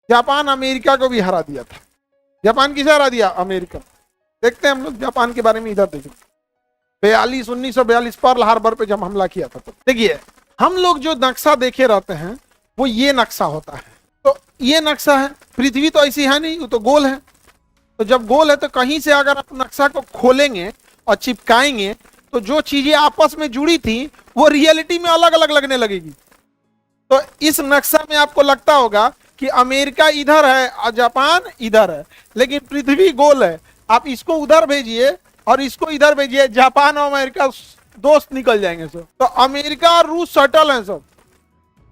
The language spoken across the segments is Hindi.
जापान अमेरिका को भी हरा दिया था। जापान किसे हरा दिया? अमेरिका। देखते हैं हम लोग जापान के बारे में, इधर देखिए 1942 पर्ल हार्बर पे जब हमला किया था। तो देखिए हम लोग जो नक्शा देखे रहते हैं वो ये नक्शा होता है। तो ये नक्शा है, पृथ्वी तो ऐसी है नहीं, वो तो गोल है। तो जब गोल है तो कहीं से अगर आप नक्शा को खोलेंगे और चिपकाएंगे तो जो चीजें आपस में जुड़ी थी वो रियलिटी में अलग अलग लगने लगेगी। तो इस नक्शा में आपको लगता होगा कि अमेरिका इधर है और जापान इधर है, लेकिन पृथ्वी गोल है। आप इसको उधर भेजिए और इसको इधर भेजिए, जापान और अमेरिका दोस्त निकल जाएंगे सब। तो अमेरिका और रूस सटल हैं सब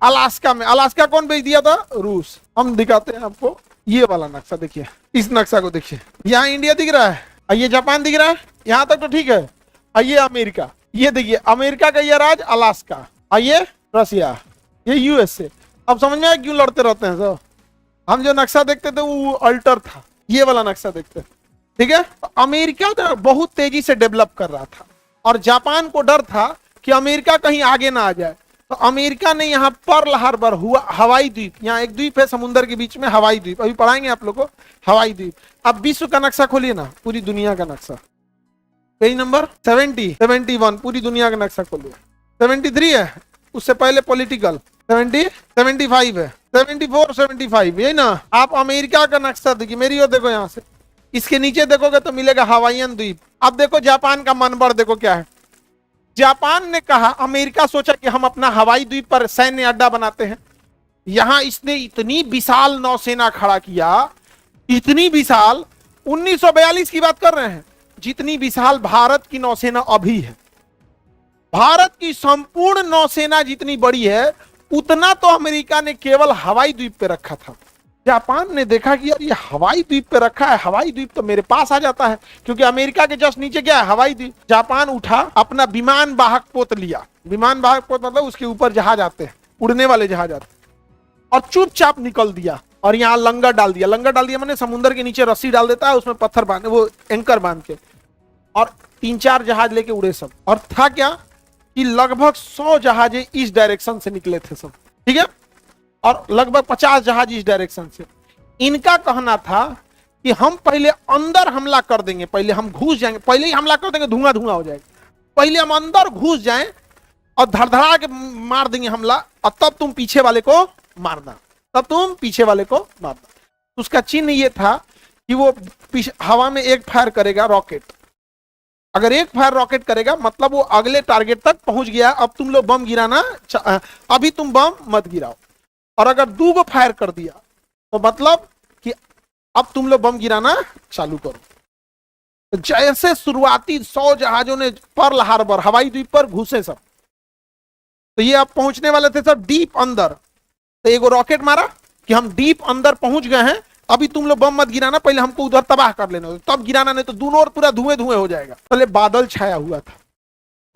अलास्का में। अलास्का कौन भेज दिया था? रूस। हम दिखाते हैं आपको ये वाला नक्शा, देखिए इस नक्शा को देखिए। यहाँ इंडिया दिख रहा है और ये जापान दिख रहा है, यहाँ तक तो ठीक है। और ये अमेरिका, ये देखिए अमेरिका का ये राज्य अलास्का, और ये रसिया, ये यूएसए। अब समझ में आया क्यों लड़ते रहते हैं सब? हम जो नक्शा देखते थे वो अल्टर था, ये वाला नक्शा देखते, ठीक है। तो अमेरिका तो बहुत तेजी से डेवलप कर रहा था और जापान को डर था कि अमेरिका कहीं आगे ना आ जाए। तो अमेरिका ने यहाँ पर्ल हार्बर हुआ, हवाई द्वीप, यहाँ एक द्वीप है समुद्र के बीच में, हवाई द्वीप, अभी पढ़ाएंगे आप लोग को हवाई द्वीप। अब विश्व का नक्शा खोलिए ना, पूरी दुनिया का नक्शा, पेज नंबर 71, पूरी दुनिया का नक्शा खोलिए। 73 है, उससे पहले पॉलिटिकल 70, 75 है, 74, 75, यही ना। आप अमेरिका का नक्शा देखिए, मेरी ओर देखो, यहाँ से इसके नीचे देखोगे तो मिलेगा हवाईयन द्वीप। अब देखो जापान का मनबड़ देखो क्या है। जापान ने कहा, अमेरिका सोचा कि हम अपना हवाई द्वीप पर सैन्य अड्डा बनाते हैं। यहां इसने इतनी विशाल नौसेना खड़ा किया, इतनी विशाल, 1942 की बात कर रहे हैं, जितनी विशाल भारत की नौसेना अभी है। भारत की संपूर्ण नौसेना जितनी बड़ी है उतना तो अमेरिका ने केवल हवाई द्वीप पे रखा था। जापान ने देखा कि यार ये हवाई द्वीप पे रखा है, हवाई द्वीप तो मेरे पास आ जाता है, क्योंकि अमेरिका के जस्ट नीचे क्या है? हवाई द्वीप। जापान उठा, अपना विमान वाहक पोत लिया। विमान वाहक पोत मतलब उसके ऊपर जहाज आते हैं, उड़ने वाले जहाज आते हैं, और चुपचाप निकल दिया और यहाँ लंगर डाल दिया। लंगर डाल दिया मैंने समुद्र के नीचे रस्सी डाल देता है, उसमें पत्थर बांध, वो एंकर बांध के, और 3-4 जहाज लेके उड़े सब। और था क्या कि लगभग 100 जहाजे इस डायरेक्शन से निकले थे सब, ठीक है, और लगभग 50 जहाज इस डायरेक्शन से। इनका कहना था कि हम पहले अंदर हमला कर देंगे, पहले हम घुस जाएंगे, पहले ही हमला कर देंगे, धुआं धुआं हो जाएगा, पहले हम अंदर घुस जाएं और धड़धड़ा के मार देंगे हमला, और तब तुम पीछे वाले को मारना, तब तुम पीछे वाले को मारना। उसका चिन्ह ये था कि वो हवा में एक फायर करेगा रॉकेट, अगर एक फायर रॉकेट करेगा मतलब वो अगले टारगेट तक पहुंच गया, अब तुम लोग बम गिराना, अभी तुम बम मत गिराओ। और अगर 2 गो फायर कर दिया तो मतलब कि अब तुम लोग बम गिराना चालू करो। तो जैसे शुरुआती 100 जहाजों ने पर्ल हार्बर हवाई द्वीप पर घुसे सब, तो ये अब पहुंचने वाले थे सब डीप अंदर। तो एगो रॉकेट मारा कि हम डीप अंदर पहुंच गए हैं, अभी तुम लोग बम मत गिराना, पहले हमको उधर तबाह कर लेना, तब गिराना, नहीं तो दोनों ओर पूरा धुएं धुएं हो जाएगा। पहले बादल छाया हुआ था,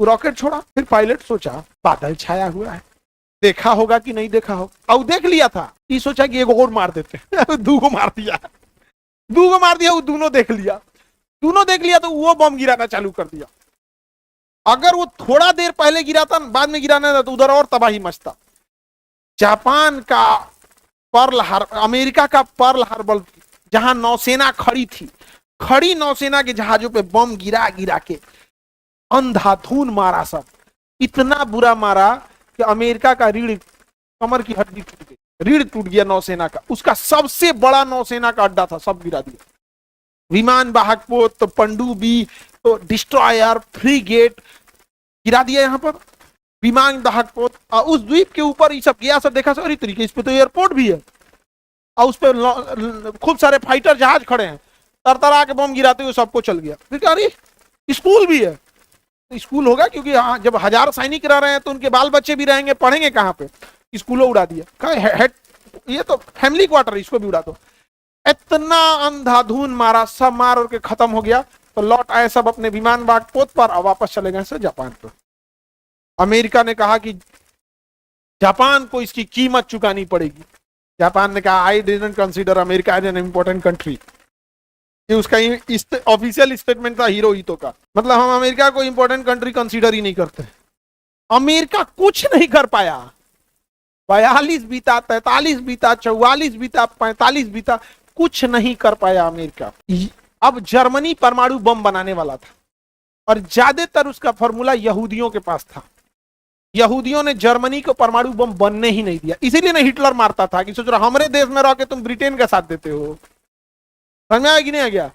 वो रॉकेट छोड़ा, फिर पायलट सोचा बादल छाया हुआ है, देखा होगा कि नहीं देखा होगा, और देख लिया था, ये सोचा कि एक और मार देते 2 गो मार दिया, 2 गो मार दिया, वो दोनों देख लिया, दोनों देख लिया तो वो बम गिराना चालू कर दिया। अगर वो थोड़ा देर पहले गिराता, बाद में गिराना था, तो उधर और तबाही मचता। जापान का पर्ल हार्बर, अमेरिका का पर्ल हार्बर, जहां नौसेना खड़ी थी, खड़ी नौसेना के जहाजों पे बम गिरा गिरा के अंधाधुन मारा सब, इतना बुरा मारा कि अमेरिका का रीढ़, कमर की हड्डी टूट गई, रीढ़ टूट गया नौसेना का। उसका सबसे बड़ा नौसेना का अड्डा था, सब गिरा दिया, विमान वाहक पोत, तो पनडुब्बी, तो डिस्ट्रॉयर, फ्रीगेट गिरा दिया यहाँ पर, विमान वाहक पोत। और उस द्वीप के ऊपर ये सब गया, सब देखा सब, तरीके इस पे तो एयरपोर्ट भी है, और उस पे खूब सारे फाइटर जहाज खड़े हैं, तरतरा के बम गिराते हुए सबको चल गया। फिर क्या, अरे स्कूल भी है, तो स्कूल होगा क्योंकि जब 1000 सैनिक रह रहे हैं तो उनके बाल बच्चे भी रहेंगे, पढ़ेंगे कहाँ पे, स्कूलों उड़ा दिया, ये तो फैमिली क्वार्टर, इसको भी उड़ा दो। इतना अंधाधुन मारा, सब मार के खत्म हो गया। तो लौट आए सब अपने विमान वाहक पोत पर और वापस चले गए जापान पर। अमेरिका ने कहा कि जापान को इसकी कीमत चुकानी पड़ेगी। जापान ने कहा I didn't consider America as an important country, ये उसका ऑफिशियल स्टेटमेंट था हिरोहितो का, मतलब हम अमेरिका को इंपॉर्टेंट कंट्री कंसीडर ही नहीं करते। अमेरिका कुछ नहीं कर पाया, 42 बीता, 43 बीता, 44 बीता, 45 बीता, कुछ नहीं कर पाया अमेरिका। अब जर्मनी परमाणु बम बनाने वाला था और ज्यादातर उसका फॉर्मूला यहूदियों के पास था। यहूदियों ने जर्मनी को परमाणु बम बनने ही नहीं दिया, इसीलिए ना हिटलर मारता था कि सोच रहा हमारे देश में रह के तुम ब्रिटेन का साथ देते हो। समझ में आया कि नहीं आ गया?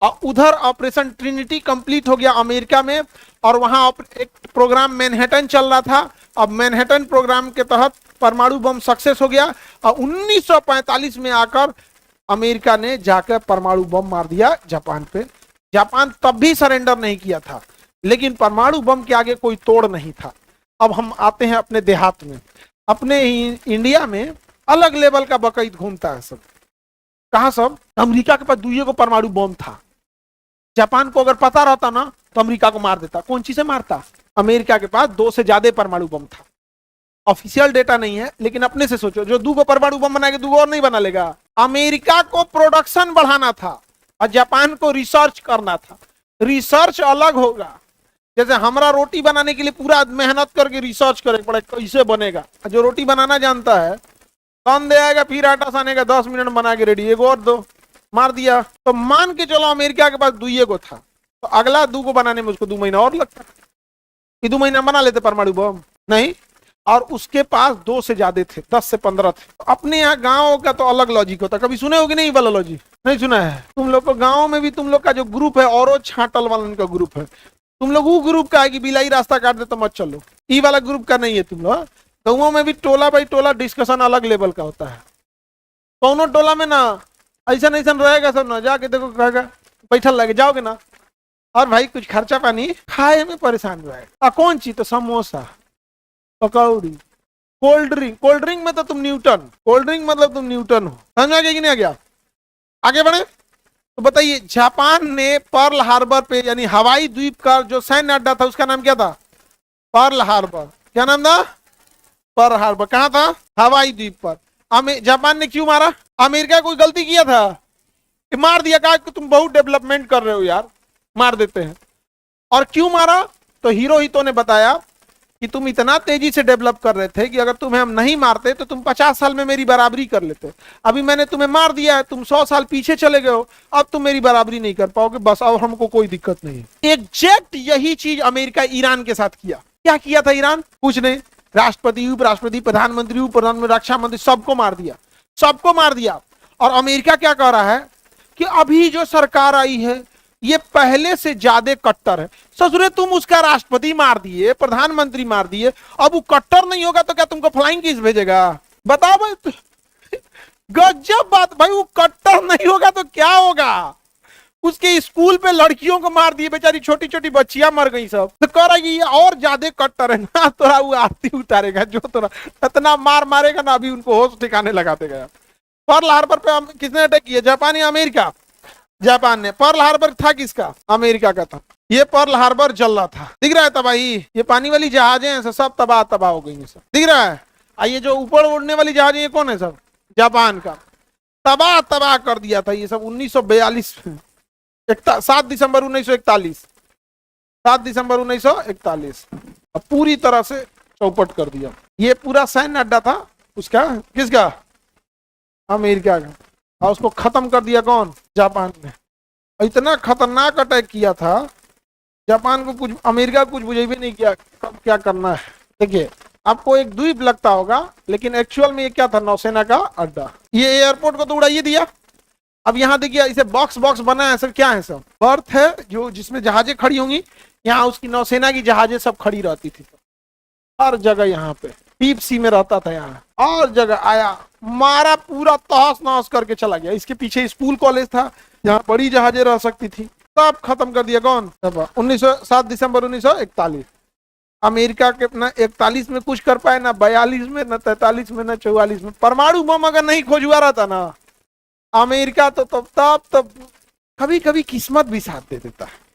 और उधर ऑपरेशन ट्रिनिटी कंप्लीट हो गया अमेरिका में, और वहां एक प्रोग्राम मैनहट्टन चल रहा था। अब मैनहट्टन प्रोग्राम के तहत परमाणु बम सक्सेस हो गया और 1945 में आकर अमेरिका ने जाकर परमाणु बम मार दिया जापान पे। जापान तब भी सरेंडर नहीं किया था, लेकिन परमाणु बम के आगे कोई तोड़ नहीं था। अब हम आते हैं अपने देहात में। अपने इंडिया में अलग लेवल का बकैत घूमता है सब। कहा सब? अमेरिका के पास 2 परमाणु बम था। जापान को अगर पता रहता ना तो अमेरिका को मार देता। कौन चीज से मारता? अमेरिका के पास 2 से ज्यादा परमाणु बम था। ऑफिशियल डेटा नहीं है, लेकिन अपने से सोचो, जो 2 परमाणु बम बनाएगा 2 और नहीं बना लेगा। अमेरिका को प्रोडक्शन बढ़ाना था और जापान को रिसर्च करना था। रिसर्च अलग होगा। जैसे हमारा रोटी बनाने के लिए पूरा मेहनत करके रिसर्च करे पड़े कैसे बनेगा। जो रोटी बनाना जानता है तन दे आएगा, फिर आटा सानेगा, 10 मिनट बना के रेडी, एक और दो, मार दिया। तो मान के चलो अमेरिका के पास 2 था, तो अगला 2 बनाने में उसको 2 महीना और लगता। कि 2 महीना बना लेते परमाणु बम? नहीं। और उसके पास 2 से ज्यादा थे, 10 से 15 थे। तो अपने यहाँ गाँव का तो अलग लॉजिक होता। कभी सुने होगी नहीं वाला लॉजिक? नहीं सुना है? तुम लोग को गाँव में भी तुम लोग का जो ग्रुप है और छाटल वाला का ग्रुप है, तुम लोग वो ग्रुप का है कि बिलाई रास्ता काट दे तो मत चलो, ई वाला ग्रुप का नहीं है तुम लोग। गाँवों में भी टोला बाई टोला डिस्कशन अलग लेवल का होता है। कौनो टोला में ना ऐसा नहीं रहेगा सब ना, जाके देखो कहेगा बैठल लगे जाओगे ना, और भाई कुछ खर्चा पानी खाए में परेशान रहेगा। कौन चीज? तो समोसा, पकौड़ी, कोल्ड ड्रिंक। कोल्ड ड्रिंक में तो तुम न्यूटन, कोल्ड ड्रिंक मतलब तुम न्यूटन हो। समझ आ गया कि नहीं आ गया? आगे बढ़े तो बताइए, जापान ने पर्ल हार्बर पे, यानी हवाई द्वीप का जो सैन्य अड्डा था उसका नाम क्या था? Pearl Harbor. क्या नाम था? Pearl Harbor. कहाँ था? हवाई द्वीप पर। जापान ने क्यों मारा? अमेरिका कोई गलती किया था कि मार दिया? कहा कि तुम बहुत डेवलपमेंट कर रहे हो यार, मार देते हैं। और क्यों मारा? तो हिरोहितो ने बताया कि तुम इतना तेजी से डेवलप कर रहे थे कि अगर तुम्हें हम नहीं मारते तो तुम 50 साल में मेरी बराबरी कर लेते। अभी मैंने तुम्हें मार दिया है, तुम 100 साल पीछे चले गए हो, अब तुम मेरी बराबरी नहीं कर पाओगे, बस अब हमको कोई दिक्कत नहीं है। एग्जैक्ट यही चीज अमेरिका ईरान के साथ किया। क्या किया था ईरान? कुछ नहीं, राष्ट्रपति, उपराष्ट्रपति, प्रधानमंत्री, उप प्रधानमंत्री, रक्षा मंत्री, सबको मार दिया, सबको मार दिया। और अमेरिका क्या कह रहा है कि अभी जो सरकार आई है ये पहले से ज्यादा कट्टर है। ससुरे तुम उसका राष्ट्रपति मार दिए, प्रधानमंत्री मार दिए, अब वो कट्टर नहीं होगा तो क्या तुमको फ्लाइंग किस भेजेगा? बताओ भाई, गजब बात भाई। वो कट्टर नहीं होगा तो क्या होगा? उसके स्कूल पे लड़कियों को मार दिए, बेचारी छोटी छोटी बच्चियां मर गई सब। तो कह रहा है ये और ज्यादा कट्टर है ना, तोरा वो आरती उतारेगा, जो तोरा इतना मार मारेगा ना, अभी उनको होश ठिकाने लगाते गया। पर्ल हार्बर पे किसने अटैक किया? जापान या अमेरिका? जापान ने। पर्ल हार्बर था किसका? अमेरिका का था। ये पर्ल हार्बर जल रहा था, दिख रहा है तबाही। ये पानी वाली जहाजें हैं सब तबाह तबाह हो गई है सब, दिख रहा है। ये जो ऊपर उड़ने वाली जहाजें ये कौन है? सब जापान का। तबाह तबाह कर दिया था ये सब 1942 में। 7 दिसंबर 1941, 7 दिसंबर 1941 अब पूरी तरह से चौपट कर दिया। ये पूरा सैन्य अड्डा था उसका, किसका? अमेरिका का। और उसको खत्म कर दिया कौन? जापान ने। इतना खतरनाक अटैक किया था, जापान को कुछ, अमेरिका को कुछ बुझे भी नहीं किया कब क्या करना है। देखिए आपको एक द्वीप लगता होगा, लेकिन एक्चुअल में ये क्या था? नौसेना का अड्डा। ये एयरपोर्ट को तो उड़ाइए दिया। अब यहाँ देखिए इसे बॉक्स बॉक्स बना है, सब क्या है? सब बर्थ है जो जिसमें जहाजें खड़ी होंगी। यहाँ उसकी नौसेना की जहाजें सब खड़ी रहती थी हर जगह। यहाँ पे डीप सी में रहता था, यहाँ और जगह आया, मारा, पूरा तहस नहस करके चला गया। इसके पीछे स्कूल कॉलेज था, यहाँ बड़ी जहाजें रह सकती थी, सब खत्म कर दिया। कौन? 7 दिसंबर 1941। अमेरिका के ना 41 में कुछ कर पाए, ना 42 में, ना 43 में, ना 44 में। परमाणु बम अगर नहीं खोजुआ रहा था ना अमेरिका, तो तब कभी कभी किस्मत भी साथ दे देता है।